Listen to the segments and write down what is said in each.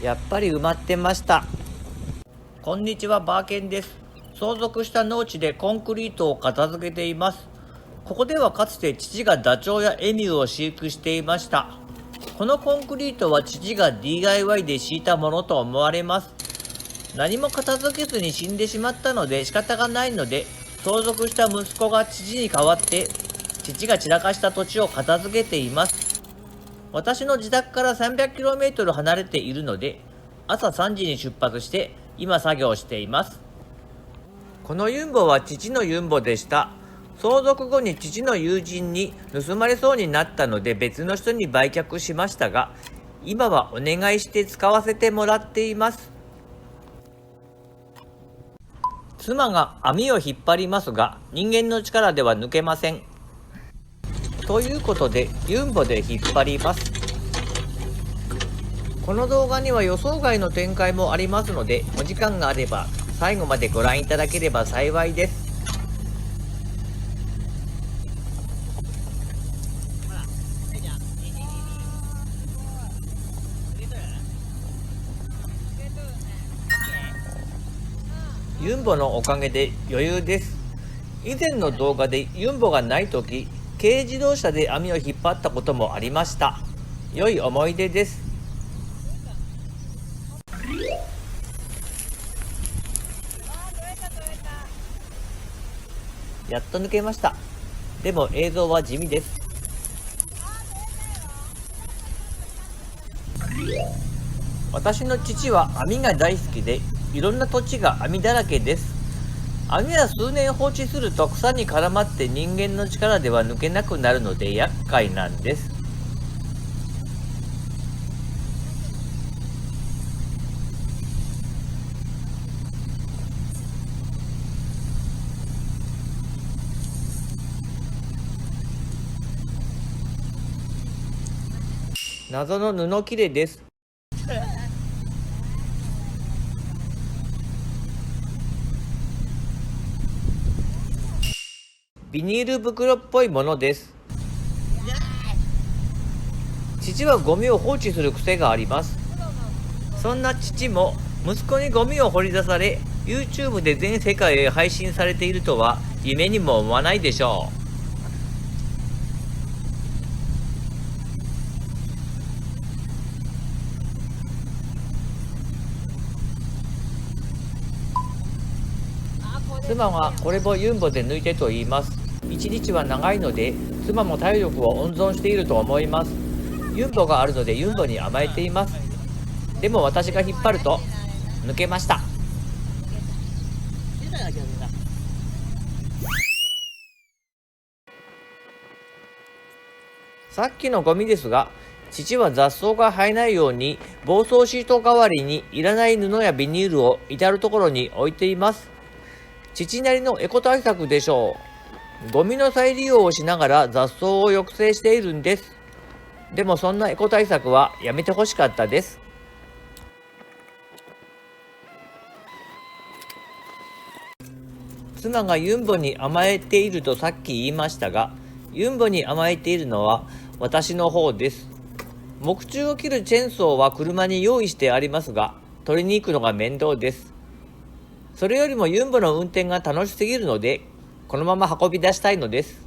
やっぱり埋まってました。こんにちは、バーケンです。相続した農地でコンクリートを片付けています。ここではかつて父がダチョウやエミューを飼育していました。このコンクリートは父が DIY で敷いたものと思われます。何も片付けずに死んでしまったので仕方がないので、相続した息子が父に代わって父が散らかした土地を片付けています。私の自宅から 300km 離れているので、朝3時に出発して今作業しています。このユンボは父のユンボでした。相続後に父の友人に盗まれそうになったので別の人に売却しましたが、今はお願いして使わせてもらっています。妻が網を引っ張りますが、人間の力では抜けません。ということでユンボで引っ張ります。この動画には予想外の展開もありますので、お時間があれば最後までご覧いただければ幸いです。ユンボのおかげで余裕です。以前の動画でユンボがないとき、軽自動車で網を引っ張ったこともありました。良い思い出です。やっと抜けました。でも映像は地味です。私の父は網が大好きで、いろんな土地が網だらけです。網は数年放置すると草に絡まって人間の力では抜けなくなるので厄介なんです。謎の布切れです。ビニール袋っぽいものです。父はゴミを放置する癖があります。そんな父も息子にゴミを掘り出され YouTube で全世界へ配信されているとは夢にも思わないでしょう。妻はこれをユンボで抜いてと言います。一日は長いので妻も体力を温存していると思います。ユンボがあるのでユンボに甘えています。でも私が引っ張ると抜けました。さっきのゴミですが、父は雑草が生えないように防草シート代わりにいらない布やビニールを至る所に置いています。父なりのエコ対策でしょう。ゴミの再利用をしながら雑草を抑制しているんです。でもそんなエコ対策はやめてほしかったです。妻がユンボに甘えているとさっき言いましたが、ユンボに甘えているのは私の方です。木柱を切るチェーンソーは車に用意してありますが、取りに行くのが面倒です。それよりもユンボの運転が楽しすぎるので、このまま運び出したいのです。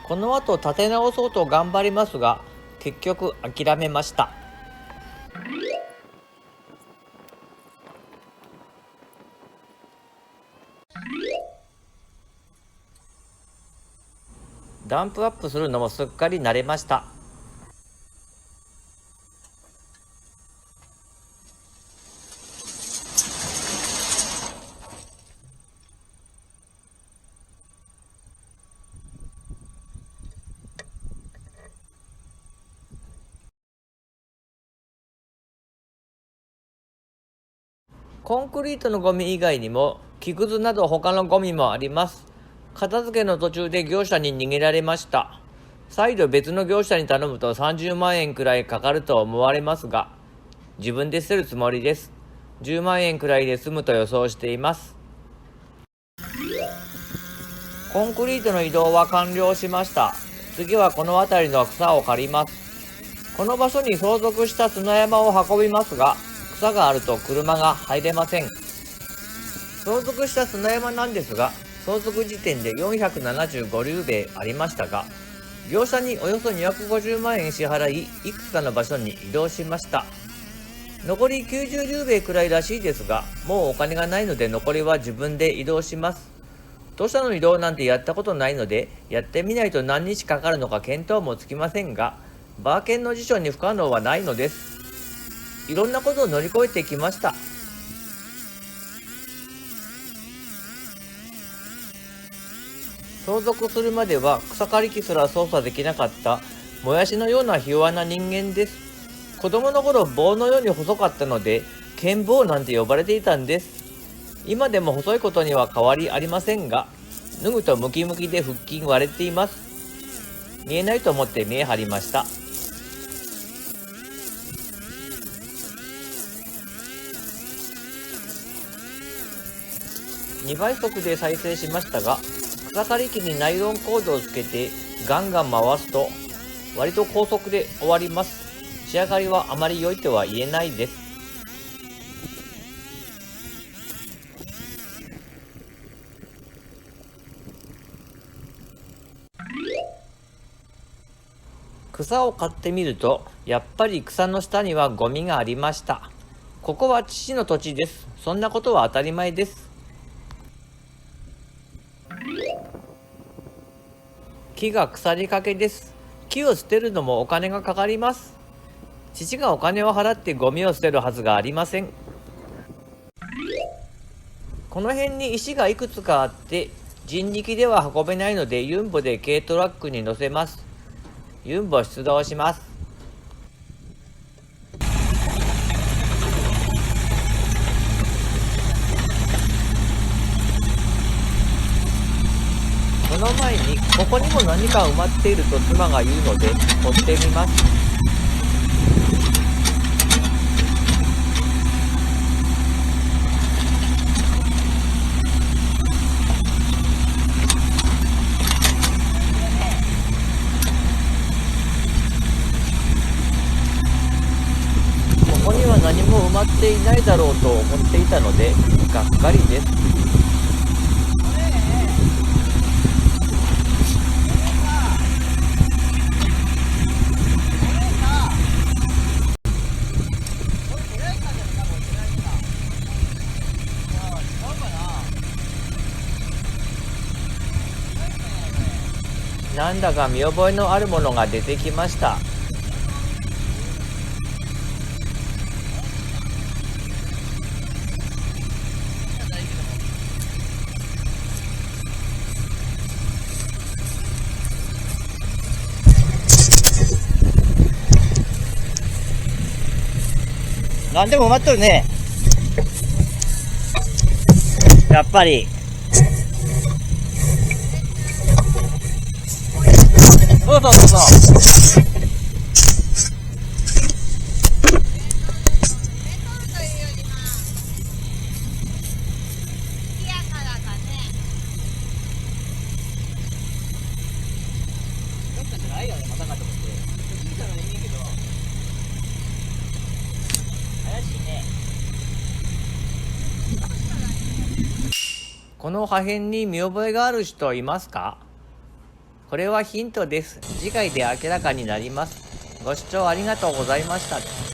この後立て直そうと頑張りますが、結局諦めました。ダンプアップするのもすっかり慣れました。コンクリートのゴミ以外にも木くずなど他のゴミもあります。片付けの途中で業者に逃げられました。再度別の業者に頼むと30万円くらいかかると思われますが、自分で捨てるつもりです。10万円くらいで済むと予想しています。コンクリートの移動は完了しました。次はこの辺りの草を刈ります。この場所に相続した砂山を運びますが、草があると車が入れません。相続した砂山なんですが、相続時点で475リューベありましたが、業者におよそ250万円支払い、いくつかの場所に移動しました。残り90リューベくらいらしいですが、もうお金がないので残りは自分で移動します。土砂の移動なんてやったことないので、やってみないと何日かかるのか見当もつきませんが、バーケンの辞書に不可能はないのです。いろんなことを乗り越えてきました。相続するまでは草刈り機すら操作できなかったもやしのようなひ弱な人間です。子供の頃棒のように細かったので剣棒なんて呼ばれていたんです。今でも細いことには変わりありませんが、脱ぐとムキムキで腹筋割れています。見えないと思って見え張りました。2倍速で再生しましたが、草刈り機にナイロンコードをつけてガンガン回すと割と高速で終わります。仕上がりはあまり良いとは言えないです。草を刈ってみると、やっぱり草の下にはゴミがありました。ここは父の土地です。そんなことは当たり前です。木が腐りかけです。木を捨てるのもお金がかかります。父がお金を払ってゴミを捨てるはずがありません。この辺に石がいくつかあって、人力では運べないのでユンボで軽トラックに乗せます。ユンボ出動します。その前にここにも何か埋まっていると妻が言うので掘ってみます。ここには何も埋まっていないだろうと思っていたのでがっかりです。なんだか見覚えのあるものが出てきました。なんでも埋まっとるね。やっぱり。そうそうそうそう。この破片に見覚えがある人いますか？これはヒントです。次回で明らかになります。ご視聴ありがとうございました。